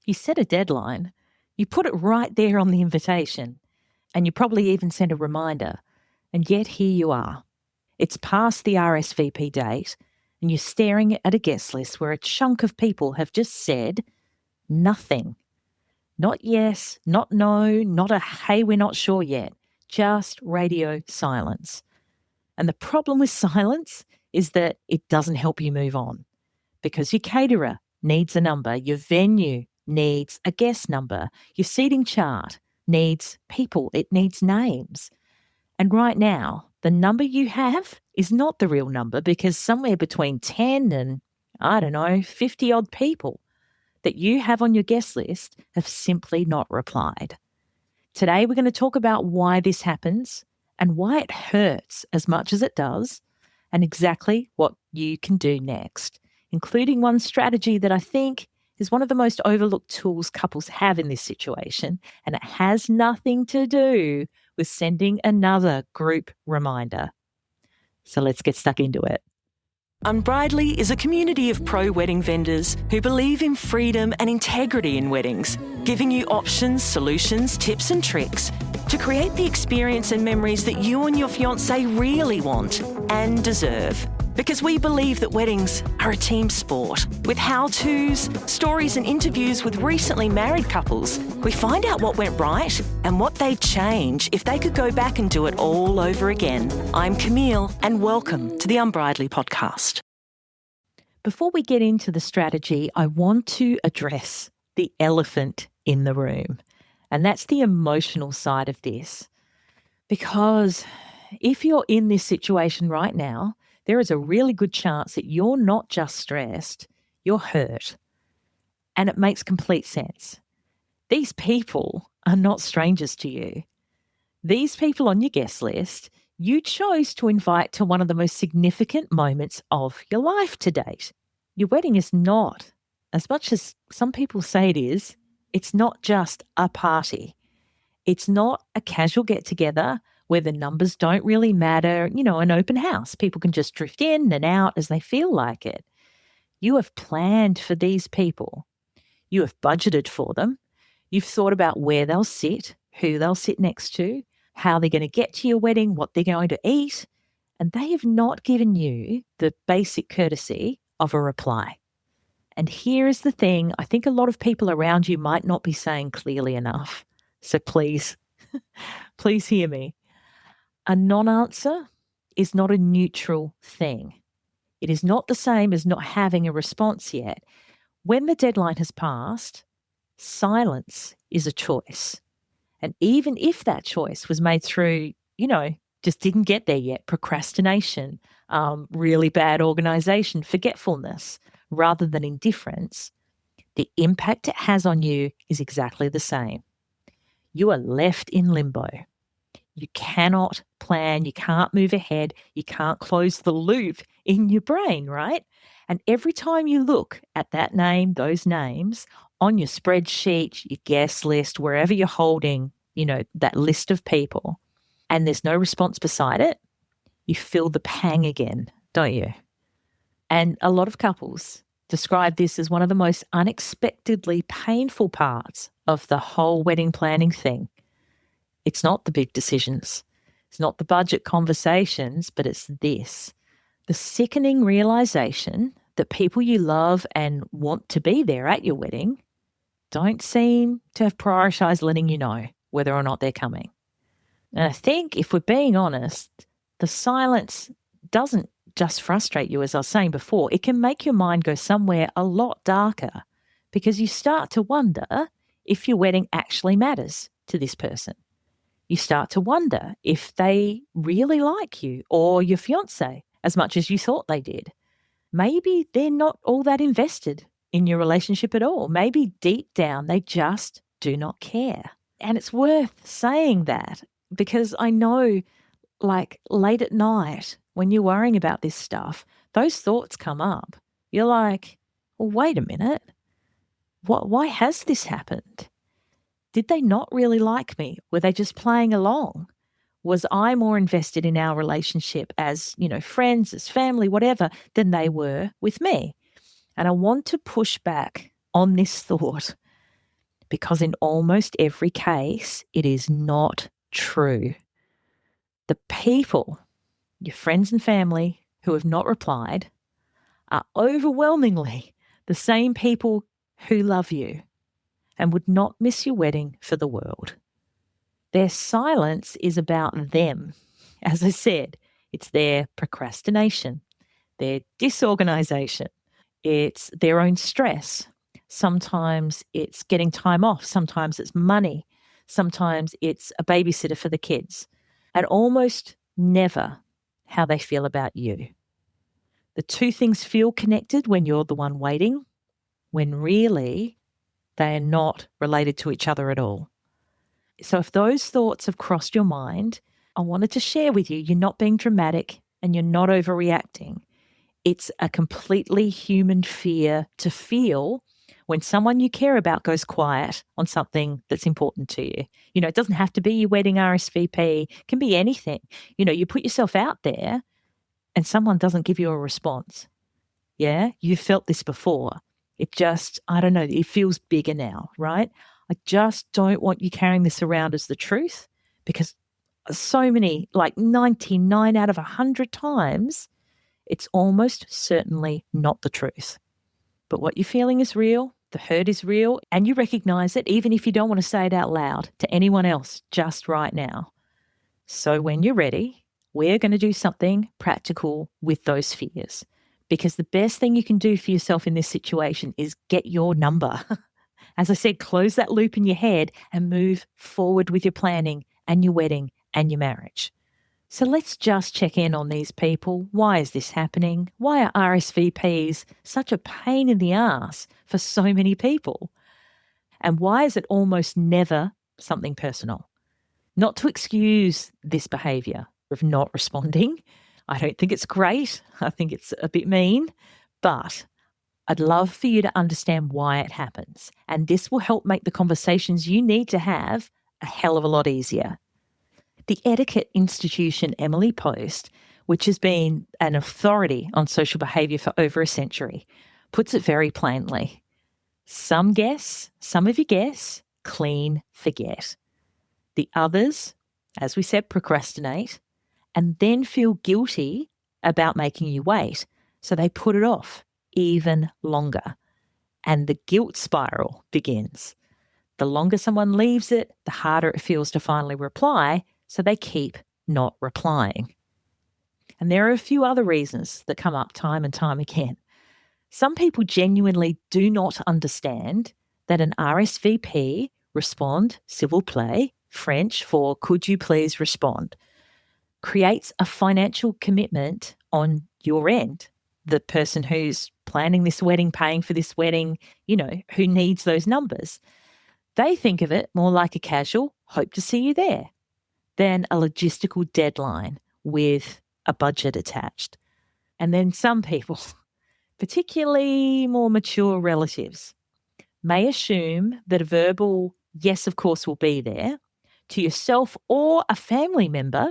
You set a deadline, you put it right there on the invitation, and you probably even send a reminder. And yet here you are. It's past the RSVP date, and you're staring at a guest list where a chunk of people have just said nothing. Not yes, not no, not a hey, we're not sure yet. Just radio silence. And the problem with silence is that it doesn't help you move on, because your caterer needs a number, your venue needs a guest number, your seating chart needs people, it needs names. And right now, the number you have is not the real number, because somewhere between 10 and, 50 odd people that you have on your guest list have simply not replied. Today, we're going to talk about why this happens and why it hurts as much as it does, and exactly what you can do next, including one strategy that I think is one of the most overlooked tools couples have in this situation, and it has nothing to do with sending another group reminder. So let's get stuck into it. Unbridely is a community of pro-wedding vendors who believe in freedom and integrity in weddings, giving you options, solutions, tips and tricks to create the experience and memories that you and your fiancé really want and deserve. Because we believe that weddings are a team sport. With how-tos, stories and interviews with recently married couples, we find out what went right and what they'd change if they could go back and do it all over again. I'm Camille, and welcome to the Unbridely podcast. Before we get into the strategy, I want to address the elephant in the room, and that's the emotional side of this. Because if you're in this situation right now, there is a really good chance that you're not just stressed, you're hurt. And it makes complete sense. These people are not strangers to you. These people on your guest list, you chose to invite to one of the most significant moments of your life to date. Your wedding is not, as much as some people say it is, it's not just a party. It's not a casual get-together where the numbers don't really matter, an open house. People can just drift in and out as they feel like it. You have planned for these people. You have budgeted for them. You've thought about where they'll sit, who they'll sit next to, how they're going to get to your wedding, what they're going to eat, and they have not given you the basic courtesy of a reply. And here is the thing, I think a lot of people around you might not be saying clearly enough. So please, please hear me. A non-answer is not a neutral thing. It is not the same as not having a response yet. When the deadline has passed, silence is a choice. And even if that choice was made through, just didn't get there yet, procrastination, really bad organisation, forgetfulness, rather than indifference, the impact it has on you is exactly the same. You are left in limbo. You cannot plan, you can't move ahead, you can't close the loop in your brain, right? And every time you look at that name, those names, on your spreadsheet, your guest list, wherever you're holding, that list of people, and there's no response beside it, you feel the pang again, don't you? And a lot of couples describe this as one of the most unexpectedly painful parts of the whole wedding planning thing. It's not the big decisions. It's not the budget conversations, but it's this. The sickening realization that people you love and want to be there at your wedding don't seem to have prioritized letting you know whether or not they're coming. And I think if we're being honest, the silence doesn't just frustrate you, as I was saying before. It can make your mind go somewhere a lot darker, because you start to wonder if your wedding actually matters to this person. You start to wonder if they really like you or your fiancé as much as you thought they did. Maybe they're not all that invested in your relationship at all. Maybe deep down they just do not care. And it's worth saying that, because I know, like, late at night when you're worrying about this stuff, those thoughts come up. You're like, well, wait a minute. Why has this happened? Did they not really like me? Were they just playing along? Was I more invested in our relationship as, friends, as family, whatever, than they were with me? And I want to push back on this thought, because in almost every case, it is not true. The people, your friends and family who have not replied, are overwhelmingly the same people who love you and would not miss your wedding for the world. Their silence is about them. As I said, it's their procrastination, their disorganization, it's their own stress. Sometimes it's getting time off, sometimes it's money, sometimes it's a babysitter for the kids, and almost never how they feel about you. The two things feel connected when you're the one waiting, when really they are not related to each other at all. So if those thoughts have crossed your mind, I wanted to share with you, you're not being dramatic and you're not overreacting. It's a completely human fear to feel when someone you care about goes quiet on something that's important to you. You know, it doesn't have to be your wedding RSVP, it can be anything. You know, you put yourself out there and someone doesn't give you a response. Yeah, you've felt this before. It just, I don't know, it feels bigger now, right? I just don't want you carrying this around as the truth, because so many, like 99 out of 100 times, it's almost certainly not the truth. But what you're feeling is real, the hurt is real, and you recognize it even if you don't want to say it out loud to anyone else just right now. So when you're ready, we're going to do something practical with those fears. Because the best thing you can do for yourself in this situation is get your number. As I said, close that loop in your head and move forward with your planning and your wedding and your marriage. So let's just check in on these people. Why is this happening? Why are RSVPs such a pain in the ass for so many people? And why is it almost never something personal? Not to excuse this behaviour of not responding. I don't think it's great. I think it's a bit mean, but I'd love for you to understand why it happens. And this will help make the conversations you need to have a hell of a lot easier. The etiquette institution Emily Post, which has been an authority on social behaviour for over a century, puts it very plainly. Some of you guess, clean forget. The others, as we said, procrastinate and then feel guilty about making you wait. So they put it off even longer. And the guilt spiral begins. The longer someone leaves it, the harder it feels to finally reply. So they keep not replying. And there are a few other reasons that come up time and time again. Some people genuinely do not understand that an RSVP, respond, civil play, French for could you please respond, creates a financial commitment on your end. The person who's planning this wedding, paying for this wedding, you know, who needs those numbers. They think of it more like a casual, hope to see you there, than a logistical deadline with a budget attached. And then some people, particularly more mature relatives, may assume that a verbal yes, of course, will be there to yourself or a family member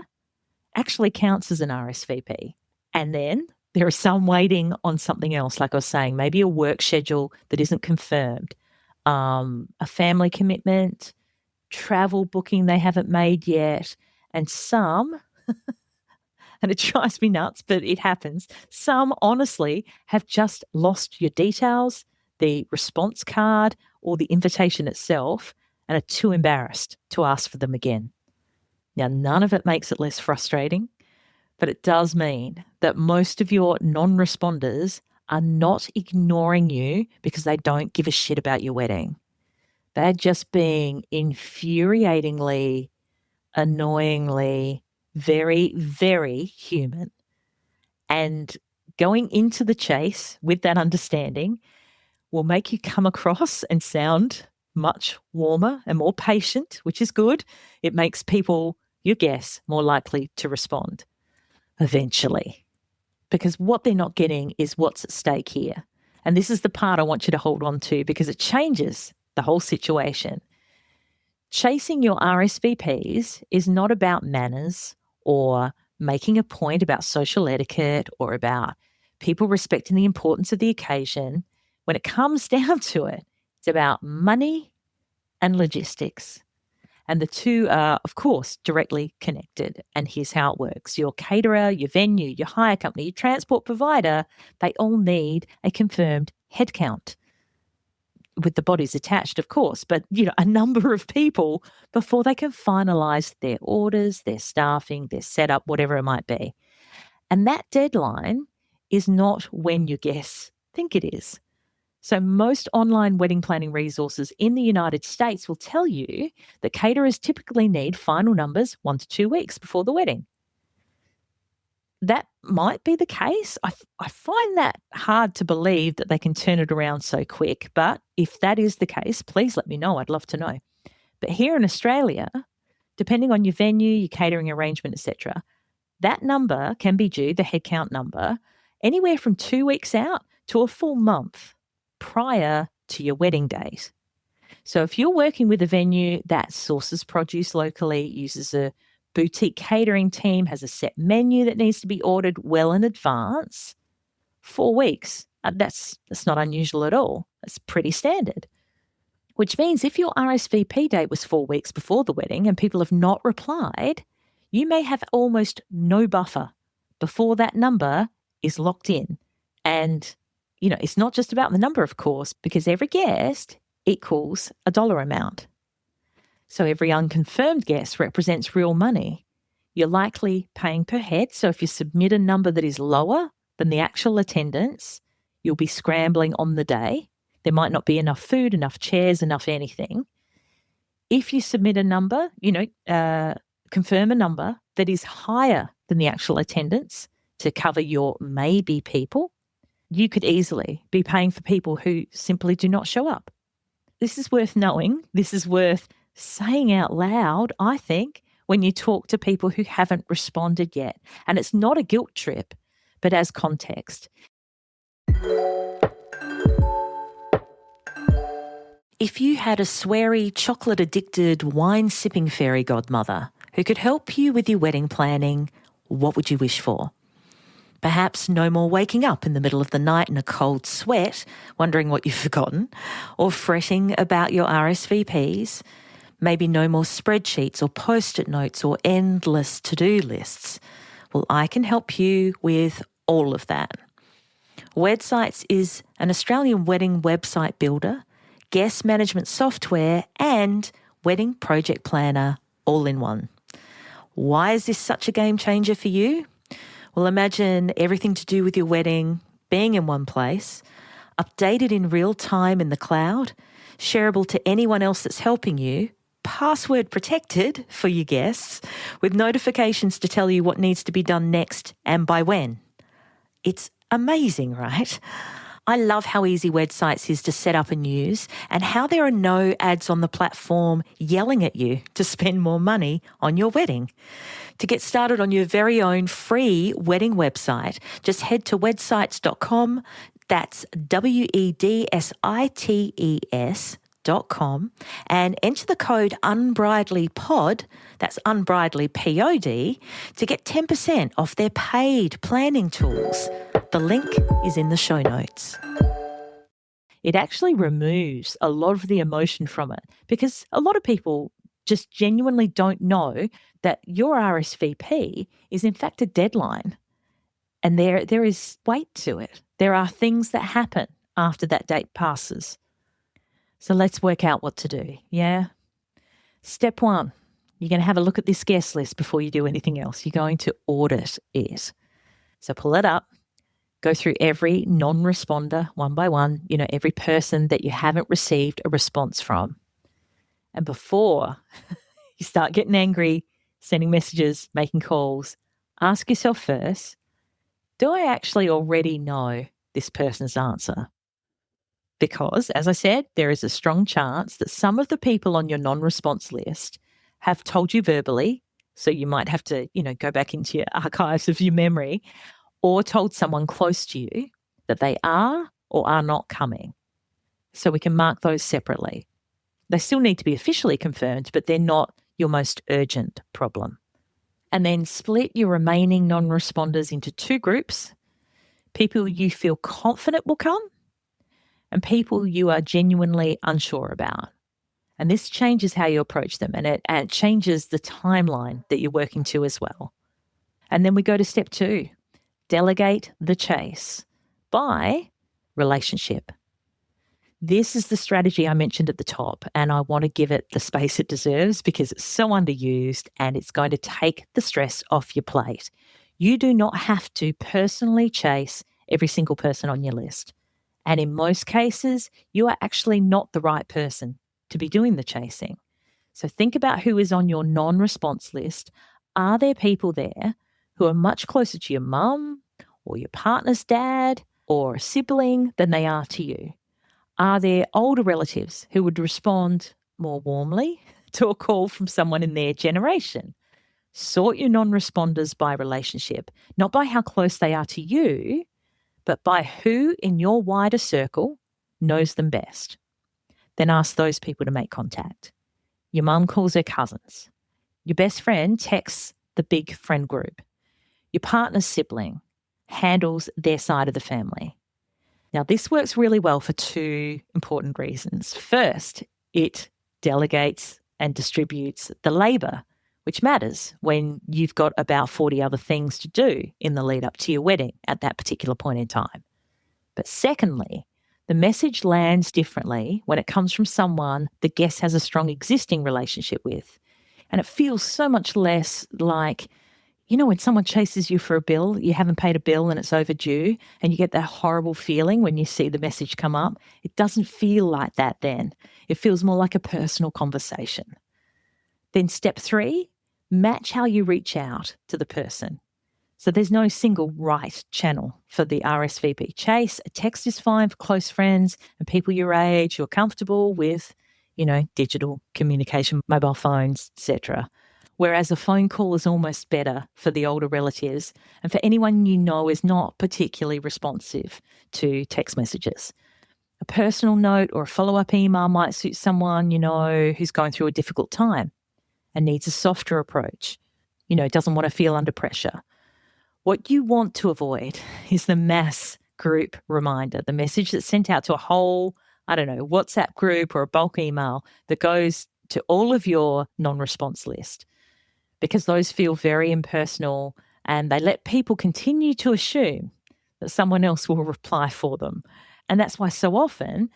actually counts as an RSVP. And then there are some waiting on something else, like I was saying, maybe a work schedule that isn't confirmed, a family commitment, travel booking they haven't made yet, and some, and it drives me nuts, but it happens, some honestly have just lost your details, the response card or the invitation itself, and are too embarrassed to ask for them again. Now, none of it makes it less frustrating, but it does mean that most of your non-responders are not ignoring you because they don't give a shit about your wedding. They're just being infuriatingly, annoyingly, very, very human. And going into the chase with that understanding will make you come across and sound much warmer and more patient, which is good. It makes people, you guess, more likely to respond eventually. Because what they're not getting is what's at stake here. And this is the part I want you to hold on to because it changes the whole situation. Chasing your RSVPs is not about manners or making a point about social etiquette or about people respecting the importance of the occasion. When it comes down to it, it's about money and logistics. And the two are, of course, directly connected. And here's how it works. Your caterer, your venue, your hire company, your transport provider, they all need a confirmed headcount with the bodies attached, of course, but, a number of people before they can finalise their orders, their staffing, their setup, whatever it might be. And that deadline is not when your guests think it is. So most online wedding planning resources in the United States will tell you that caterers typically need final numbers 1 to 2 weeks before the wedding. That might be the case. I find that hard to believe that they can turn it around so quick. But if that is the case, please let me know. I'd love to know. But here in Australia, depending on your venue, your catering arrangement, etc., that number can be due, the headcount number, anywhere from 2 weeks out to a full month prior to your wedding date. So if you're working with a venue that sources produce locally, uses a boutique catering team, has a set menu that needs to be ordered well in advance, 4 weeks, that's not unusual at all. That's pretty standard. Which means if your RSVP date was 4 weeks before the wedding and people have not replied, you may have almost no buffer before that number is locked in. And it's not just about the number, of course, because every guest equals a dollar amount. So every unconfirmed guest represents real money. You're likely paying per head. So if you submit a number that is lower than the actual attendance, you'll be scrambling on the day. There might not be enough food, enough chairs, enough anything. If you submit a number, confirm a number that is higher than the actual attendance to cover your maybe people, you could easily be paying for people who simply do not show up. This is worth knowing. This is worth saying out loud, I think, when you talk to people who haven't responded yet. And it's not a guilt trip, but as context. If you had a sweary, chocolate-addicted, wine-sipping fairy godmother who could help you with your wedding planning, what would you wish for? Perhaps no more waking up in the middle of the night in a cold sweat, wondering what you've forgotten, or fretting about your RSVPs. Maybe no more spreadsheets or post-it notes or endless to-do lists. Well, I can help you with all of that. Websites is an Australian wedding website builder, guest management software, and wedding project planner all in one. Why is this such a game changer for you? Well, imagine everything to do with your wedding being in one place, updated in real time in the cloud, shareable to anyone else that's helping you, password protected for your guests, with notifications to tell you what needs to be done next and by when. It's amazing, right? I love how easy Websites is to set up and use, and how there are no ads on the platform yelling at you to spend more money on your wedding. To get started on your very own free wedding website, just head to wedsites.com. That's WEDSITES.com, and enter the code UNbridelyPod, that's Unbridely POD, to get 10% off their paid planning tools. The link is in the show notes. It actually removes a lot of the emotion from it, because a lot of people just genuinely don't know that your RSVP is in fact a deadline, and there is weight to it. There are things that happen after that date passes. So let's work out what to do, yeah? Step 1, you're going to have a look at this guest list before you do anything else. You're going to audit it. So pull it up, go through every non-responder one by one, every person that you haven't received a response from. And before you start getting angry, sending messages, making calls, ask yourself first, do I actually already know this person's answer? Because, as I said, there is a strong chance that some of the people on your non-response list have told you verbally, so you might have to, go back into your archives of your memory, or told someone close to you that they are or are not coming. So we can mark those separately. They still need to be officially confirmed, but they're not your most urgent problem. And then split your remaining non-responders into 2 groups: people you feel confident will come, and people you are genuinely unsure about. And this changes how you approach them, and it changes the timeline that you're working to as well. And then we go to step 2, delegate the chase by relationship. This is the strategy I mentioned at the top, and I want to give it the space it deserves because it's so underused and it's going to take the stress off your plate. You do not have to personally chase every single person on your list. And in most cases, you are actually not the right person to be doing the chasing. So think about who is on your non-response list. Are there people there who are much closer to your mum or your partner's dad or a sibling than they are to you? Are there older relatives who would respond more warmly to a call from someone in their generation? Sort your non-responders by relationship, not by how close they are to you, but by who in your wider circle knows them best. Then ask those people to make contact. Your mum calls her cousins. Your best friend texts the big friend group. Your partner's sibling handles their side of the family. Now, this works really well for 2 important reasons. First, it delegates and distributes the labour, which matters when you've got about 40 other things to do in the lead up to your wedding at that particular point in time. But secondly, the message lands differently when it comes from someone the guest has a strong existing relationship with. And it feels so much less like, you know, when someone chases you for a bill, you haven't paid a bill and it's overdue, and you get that horrible feeling when you see the message come up. It doesn't feel like that then. It feels more like a personal conversation. Then step 3, match how you reach out to the person. So there's no single right channel for the RSVP chase. A text is fine for close friends and people your age who are comfortable with, you know, digital communication, mobile phones, etc. Whereas a phone call is almost better for the older relatives and for anyone you know is not particularly responsive to text messages. A personal note or a follow-up email might suit someone you know who's going through a difficult time and needs a softer approach, you know, doesn't want to feel under pressure. What you want to avoid is the mass group reminder, the message that's sent out to a whole, WhatsApp group or a bulk email that goes to all of your non-response list, because those feel very impersonal and they let people continue to assume that someone else will reply for them. And that's why so often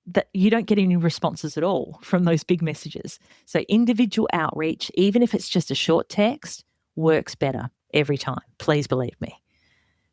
that you don't get any responses at all from those big messages. So individual outreach, even if it's just a short text, works better every time. Please believe me.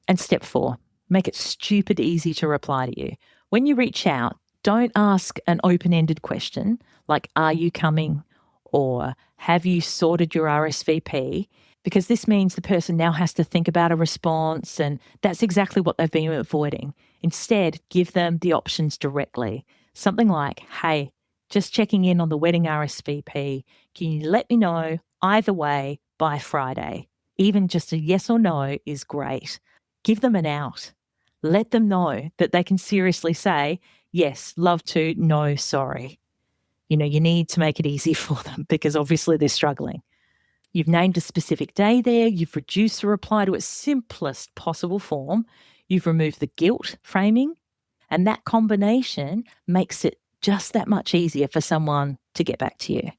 And step 4, make it stupid easy to reply to you. When you reach out, don't ask an open-ended question like, are you coming? Or have you sorted your RSVP? Because this means the person now has to think about a response, and that's exactly what they've been avoiding. Instead, give them the options directly. Something like, hey, just checking in on the wedding RSVP. Can you let me know either way by Friday? Even just a yes or no is great. Give them an out. Let them know that they can seriously say, yes, love to, no, sorry. You know, you need to make it easy for them because obviously they're struggling. You've named a specific day there. You've reduced the reply to its simplest possible form. You've removed the guilt framing. And that combination makes it just that much easier for someone to get back to you.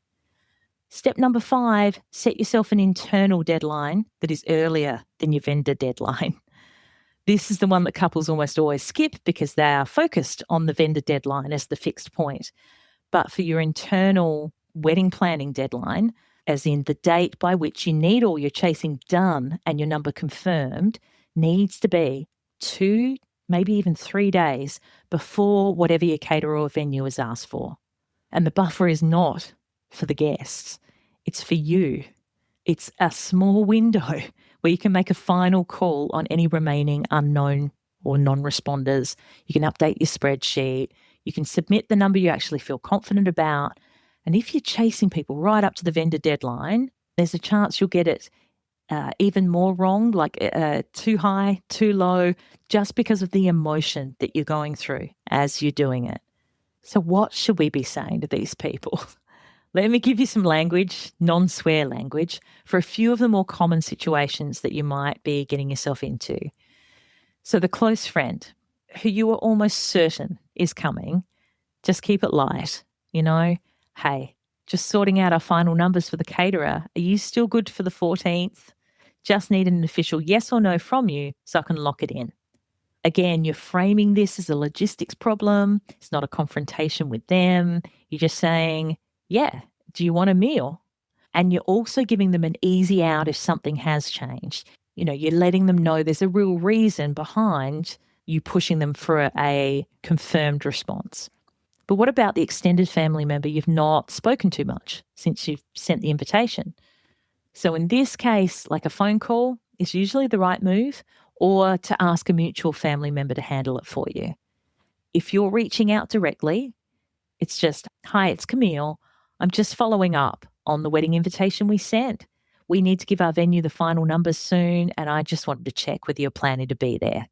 Step number 5, set yourself an internal deadline that is earlier than your vendor deadline. This is the one that couples almost always skip because they are focused on the vendor deadline as the fixed point. But for your internal wedding planning deadline, as in the date by which you need all your chasing done and your number confirmed, needs to be 2, maybe even 3 days before whatever your caterer or venue has asked for. And the buffer is not for the guests. It's for you. It's a small window where you can make a final call on any remaining unknown or non-responders. You can update your spreadsheet. You can submit the number you actually feel confident about. And if you're chasing people right up to the vendor deadline, there's a chance you'll get it even more wrong, like too high, too low, just because of the emotion that you're going through as you're doing it. So what should we be saying to these people? Let me give you some language, non-swear language, for a few of the more common situations that you might be getting yourself into. So the close friend who you are almost certain is coming, just keep it light, you know. hey, just sorting out our final numbers for the caterer. Are you still good for the 14th? Just need an official yes or no from you so I can lock it in. Again, you're framing this as a logistics problem. It's not a confrontation with them. You're just saying, yeah, do you want a meal? And you're also giving them an easy out if something has changed. You're letting them know there's a real reason behind you pushing them for a confirmed response. But what about the extended family member you've not spoken to much since you've sent the invitation? So in this case, like a phone call is usually the right move, or to ask a mutual family member to handle it for you. If you're reaching out directly, it's just, hi, it's Camille. I'm just following up on the wedding invitation we sent. We need to give our venue the final numbers soon, and I just wanted to check whether you're planning to be there.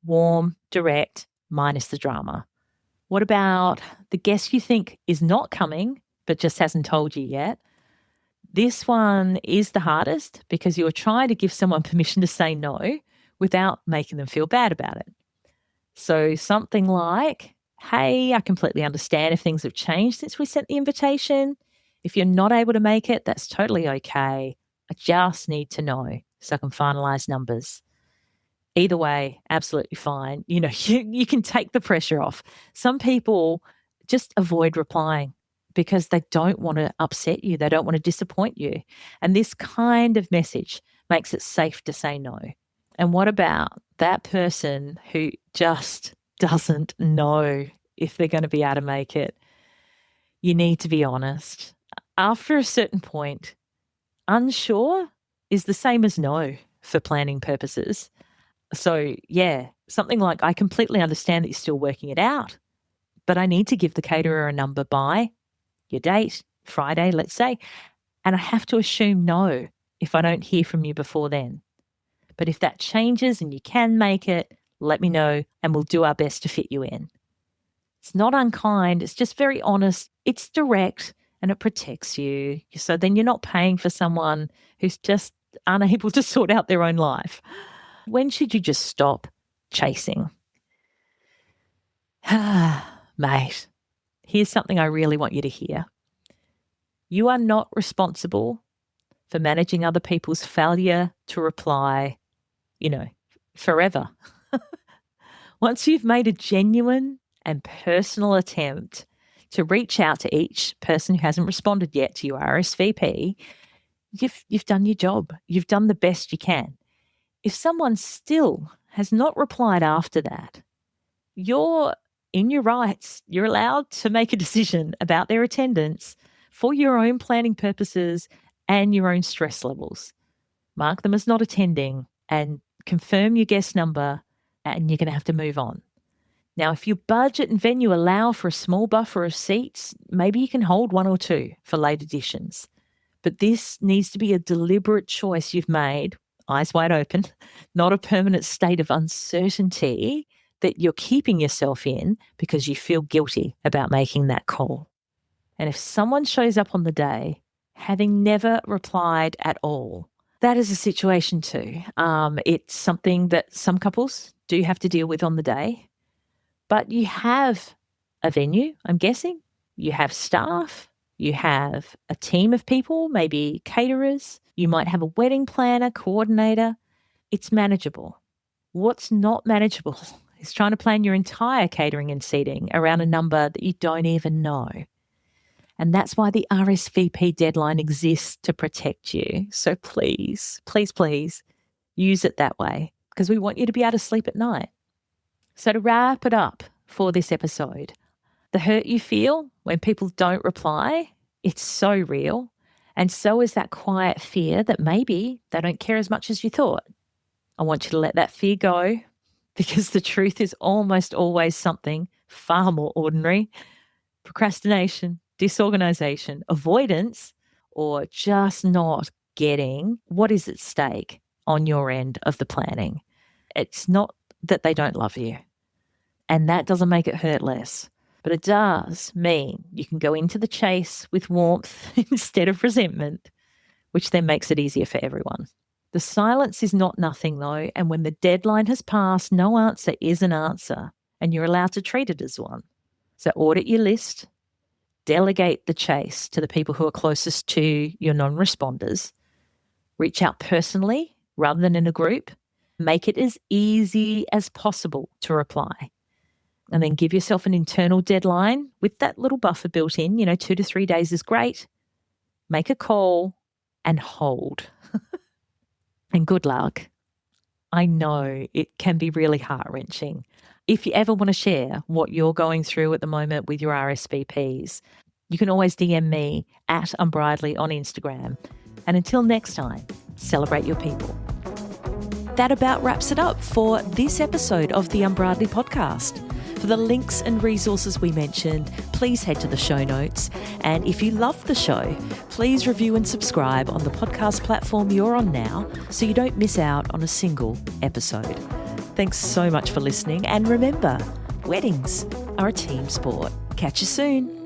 Warm, direct, minus the drama. What about the guest you think is not coming, but just hasn't told you yet? This one is the hardest because you're trying to give someone permission to say no without making them feel bad about it. So something like, hey, I completely understand if things have changed since we sent the invitation. If you're not able to make it, that's totally okay. I just need to know so I can finalise numbers. Either way, absolutely fine. You can take the pressure off. Some people just avoid replying because they don't want to upset you. They don't want to disappoint you. And this kind of message makes it safe to say no. And what about that person who just doesn't know if they're going to be able to make it? You need to be honest. After a certain point, unsure is the same as no for planning purposes. So, yeah, something like, I completely understand that you're still working it out, but I need to give the caterer a number by your date, Friday, let's say, and I have to assume no if I don't hear from you before then. But if that changes and you can make it, let me know and we'll do our best to fit you in. It's not unkind. It's just very honest. It's direct and it protects you. So then you're not paying for someone who's just unable to sort out their own life. When should you just stop chasing? Mate, here's something I really want you to hear. You are not responsible for managing other people's failure to reply, forever. Once you've made a genuine and personal attempt to reach out to each person who hasn't responded yet to your RSVP, you've done your job. You've done the best you can. If someone still has not replied after that, you're in your rights. You're allowed to make a decision about their attendance for your own planning purposes and your own stress levels. Mark them as not attending and confirm your guest number, and you're going to have to move on. Now, if your budget and venue allow for a small buffer of seats, maybe you can hold one or two for late additions. But this needs to be a deliberate choice you've made, eyes wide open, not a permanent state of uncertainty that you're keeping yourself in because you feel guilty about making that call. And if someone shows up on the day having never replied at all, that is a situation too. It's something that some couples do have to deal with on the day. But you have a venue, I'm guessing. You have staff. You have a team of people, maybe caterers. You might have a wedding planner, coordinator. It's manageable. What's not manageable is trying to plan your entire catering and seating around a number that you don't even know. And that's why the RSVP deadline exists, to protect you. So please, please, please use it that way, because we want you to be able to sleep at night. So to wrap it up for this episode, the hurt you feel when people don't reply, it's so real. And so is that quiet fear that maybe they don't care as much as you thought. I want you to let that fear go, because the truth is almost always something far more ordinary. Procrastination, disorganization, avoidance, or just not getting what is at stake on your end of the planning. It's not that they don't love you, and that doesn't make it hurt less, but it does mean you can go into the chase with warmth instead of resentment, which then makes it easier for everyone. The silence is not nothing though, and when the deadline has passed, no answer is an answer, and you're allowed to treat it as one. So audit your list, delegate the chase to the people who are closest to your non-responders. Reach out personally rather than in a group. Make it as easy as possible to reply. And then give yourself an internal deadline with that little buffer built in. 2 to 3 days is great. Make a call and hold. And good luck. I know it can be really heart-wrenching. If you ever want to share what you're going through at the moment with your RSVPs, you can always DM me at Unbridely on Instagram. And until next time, celebrate your people. That about wraps it up for this episode of the Unbridely podcast. For the links and resources we mentioned, please head to the show notes. And if you love the show, please review and subscribe on the podcast platform you're on now so you don't miss out on a single episode. Thanks so much for listening. And remember, weddings are a team sport. Catch you soon.